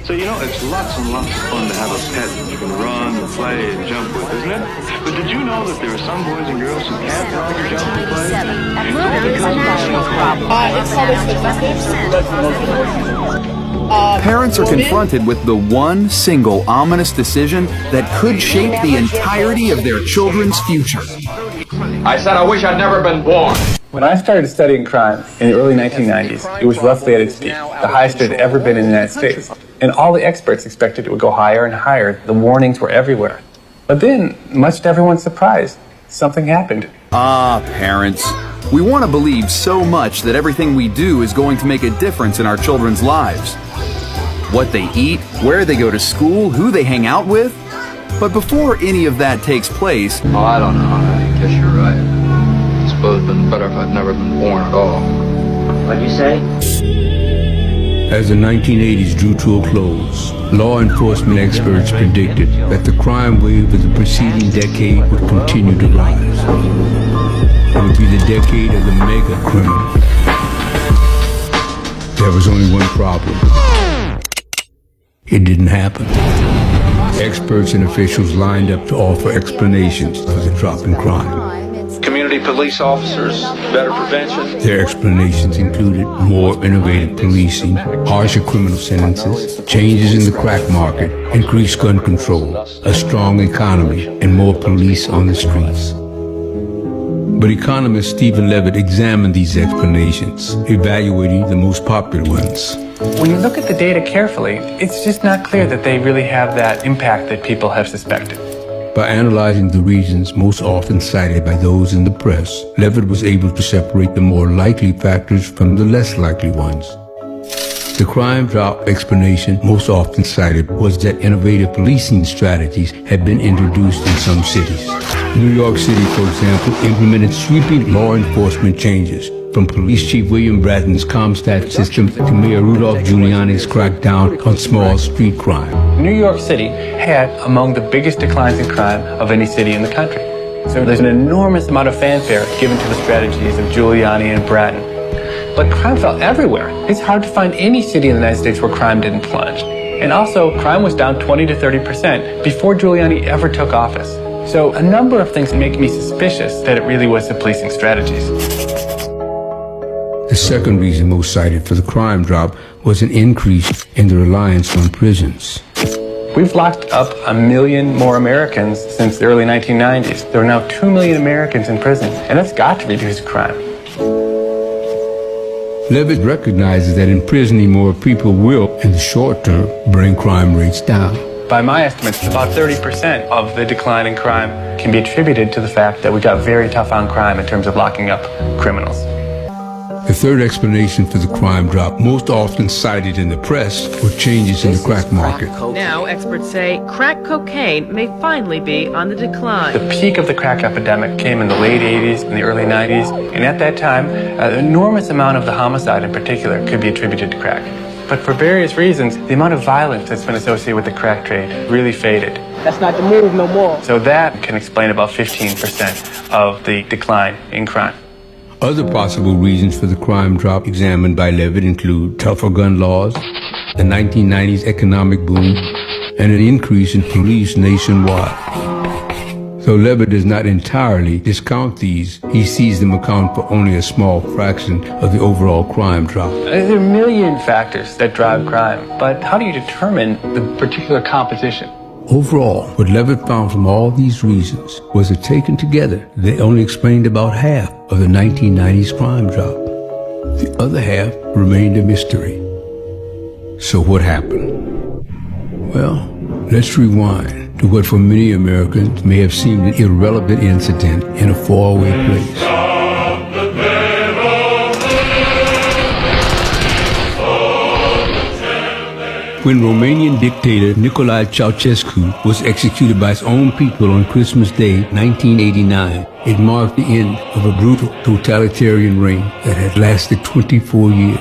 So, it's lots and lots of fun to have a pet that you can run and play and jump with, isn't it? But did you know that there are some boys and girls who can't run and jump and play? Murder is a national problem. It's called Parents are confronted with the one single ominous decision that could shape the entirety of their children's future. I said I wish I'd never been born. When I started studying crime in the early 1990s, it was roughly at its peak, the highest it had ever been in the United States. And all the experts expected it would go higher and higher. The warnings were everywhere. But then, much to everyone's surprise, something happened. Parents. We want to believe so much that everything we do is going to make a difference in our children's lives. What they eat, where they go to school, who they hang out with. But before any of that takes place... Oh, I don't know. I guess you're right. I suppose it'd been better if I'd never been born at all. What'd you say? As the 1980s drew to a close, law enforcement experts predicted that the crime wave of the preceding decade would continue to rise. It would be the decade of the mega criminal. There was only one problem. It didn't happen. Experts and officials lined up to offer explanations for the drop in crime. Community police officers, better prevention. Their explanations included more innovative policing, harsher criminal sentences, changes in the crack market, increased gun control, a strong economy, and more police on the streets. But economist Stephen Levitt examined these explanations, evaluating the most popular ones. When you look at the data carefully, it's just not clear that they really have that impact that people have suspected. By analyzing the reasons most often cited by those in the press, Levitt was able to separate the more likely factors from the less likely ones. The crime drop explanation most often cited was that innovative policing strategies had been introduced in some cities. New York City, for example, implemented sweeping law enforcement changes, from Police Chief William Bratton's CompStat system to Mayor Rudolph Giuliani's crackdown on small street crime. New York City had among the biggest declines in crime of any city in the country. So there's an enormous amount of fanfare given to the strategies of Giuliani and Bratton. But crime fell everywhere. It's hard to find any city in the United States where crime didn't plunge. And also, crime was down 20 to 30% before Giuliani ever took office. So a number of things make me suspicious that it really was the policing strategies. The second reason most cited for the crime drop was an increase in the reliance on prisons. We've locked up 1 million more Americans since the early 1990s. There are now 2 million Americans in prison, and that's got to reduce crime. Levitt recognizes that imprisoning more people will, in the short term, bring crime rates down. By my estimates, about 30% of the decline in crime can be attributed to the fact that we got very tough on crime in terms of locking up criminals. The third explanation for the crime drop, most often cited in the press, were changes in the crack market. Now, experts say crack cocaine may finally be on the decline. The peak of the crack epidemic came in the late 80s and the early 90s, and at that time, an enormous amount of the homicide in particular could be attributed to crack. But for various reasons, the amount of violence that's been associated with the crack trade really faded. That's not the move no more. So that can explain about 15% of the decline in crime. Other possible reasons for the crime drop examined by Levitt include tougher gun laws, the 1990s economic boom, and an increase in police nationwide. Though Levitt does not entirely discount these, he sees them account for only a small fraction of the overall crime drop. There are a million factors that drive crime, but how do you determine the particular composition? Overall, what Levitt found from all these reasons was that taken together, they only explained about half of the 1990s crime drop. The other half remained a mystery. So what happened? Well, let's rewind to what for many Americans may have seemed an irrelevant incident in a faraway place. When Romanian dictator Nicolae Ceausescu was executed by his own people on Christmas Day, 1989, it marked the end of a brutal totalitarian reign that had lasted 24 years.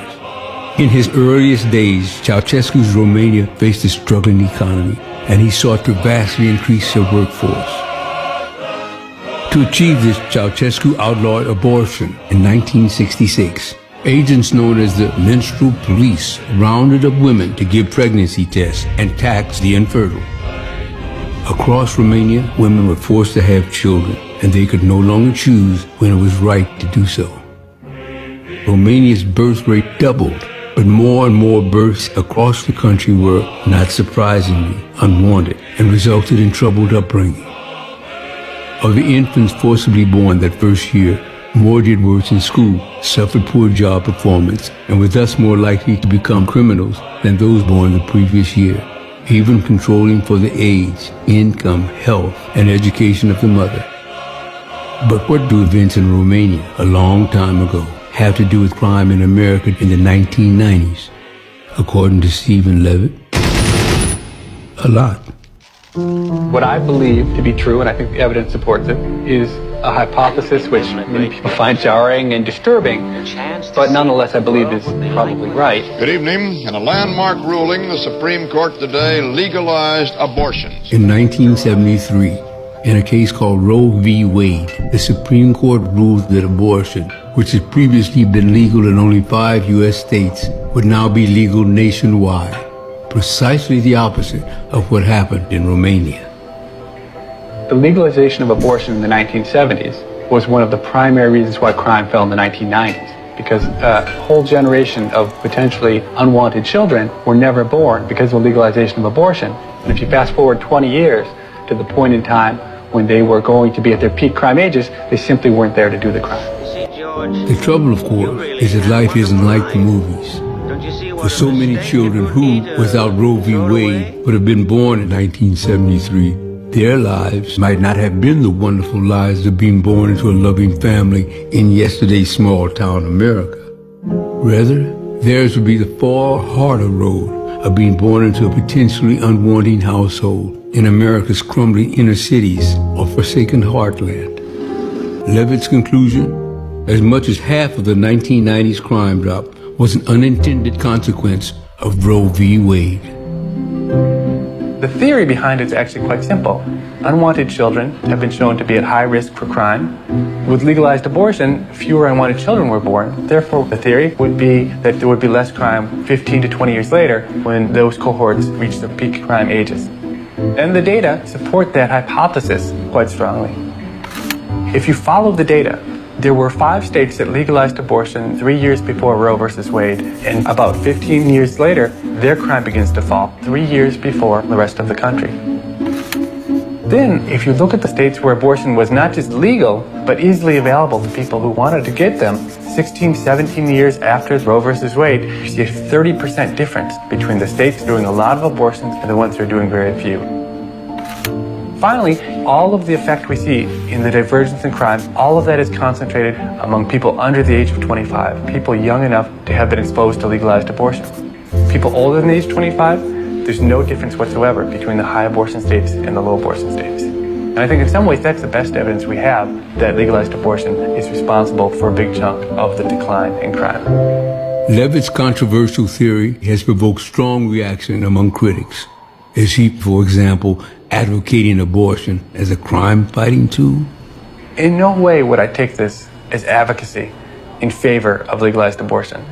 In his earliest days, Ceausescu's Romania faced a struggling economy, and he sought to vastly increase their workforce. To achieve this, Ceausescu outlawed abortion in 1966. Agents known as the menstrual police rounded up women to give pregnancy tests and taxed the infertile. Across Romania, women were forced to have children, and they could no longer choose when it was right to do so. Romania's birth rate doubled, but more and more births across the country were, not surprisingly, unwanted and resulted in troubled upbringing. Of the infants forcibly born that first year, more did worse in school, suffered poor job performance, and were thus more likely to become criminals than those born the previous year, even controlling for the age, income, health, and education of the mother. But what do events in Romania a long time ago have to do with crime in America in the 1990s? According to Stephen Levitt, a lot. What I believe to be true, and I think the evidence supports it, is a hypothesis which many people find jarring and disturbing, but nonetheless I believe is probably right. Good evening. In a landmark ruling, the Supreme Court today legalized abortions. In 1973, in a case called Roe v. Wade, the Supreme Court ruled that abortion, which had previously been legal in only 5 U.S. states, would now be legal nationwide. Precisely the opposite of what happened in Romania. The legalization of abortion in the 1970s was one of the primary reasons why crime fell in the 1990s, because a whole generation of potentially unwanted children were never born because of the legalization of abortion. And if you fast forward 20 years to the point in time when they were going to be at their peak crime ages, they simply weren't there to do the crime. The trouble, of course, is that life isn't like the movies. For so many children who, without Roe v. Wade, would have been born in 1973, their lives might not have been the wonderful lives of being born into a loving family in yesterday's small-town America. Rather, theirs would be the far harder road of being born into a potentially unwanting household in America's crumbling inner cities or forsaken heartland. Levitt's conclusion? As much as half of the 1990s crime drop was an unintended consequence of Roe v. Wade. The theory behind it is actually quite simple. Unwanted children have been shown to be at high risk for crime. With legalized abortion, fewer unwanted children were born. Therefore, the theory would be that there would be less crime 15 to 20 years later when those cohorts reach their peak crime ages. And the data support that hypothesis quite strongly. If you follow the data, there were 5 states that legalized abortion 3 years before Roe versus Wade, and about 15 years later, their crime begins to fall 3 years before the rest of the country. Then, if you look at the states where abortion was not just legal, but easily available to people who wanted to get them, 16, 17 years after Roe versus Wade, you see a 30% difference between the states doing a lot of abortions and the ones that are doing very few. Finally, all of the effect we see in the divergence in crime, all of that is concentrated among people under the age of 25, people young enough to have been exposed to legalized abortion. People older than the age of 25, there's no difference whatsoever between the high abortion states and the low abortion states. And I think in some ways that's the best evidence we have that legalized abortion is responsible for a big chunk of the decline in crime. Levitt's controversial theory has provoked strong reaction among critics. Is he, for example, advocating abortion as a crime-fighting tool? In no way would I take this as advocacy in favor of legalized abortion.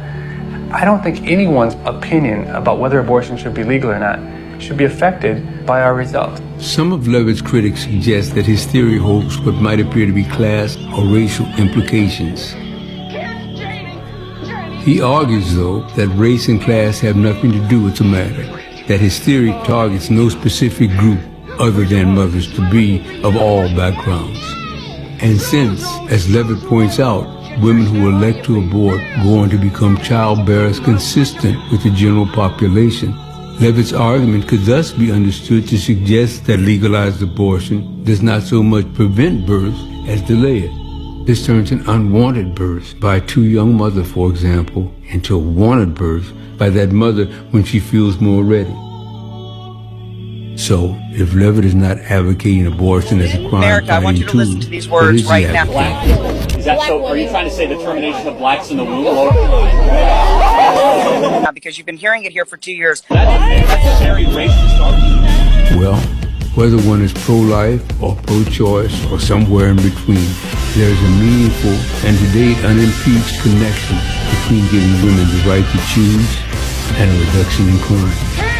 I don't think anyone's opinion about whether abortion should be legal or not should be affected by our results. Some of Levitt's critics suggest that his theory holds what might appear to be class or racial implications. He argues, though, that race and class have nothing to do with the matter, that his theory targets no specific group other than mothers-to-be of all backgrounds. And since, as Levitt points out, women who elect to abort go on to become child-bearers consistent with the general population, Levitt's argument could thus be understood to suggest that legalized abortion does not so much prevent birth as delay it. This turns an unwanted birth by a too young mother, for example, into a wanted birth by that mother when she feels more ready. So, if Levitt is not advocating abortion as a crime America, I want you to listen to these words right now. Is that so? Are you trying to say the termination of blacks in the womb? Because you've been hearing it here for 2 years. That's a very racist argument. Well, Whether one is pro-life or pro-choice or somewhere in between, there is a meaningful and today unimpeached connection between giving women the right to choose and a reduction in crime.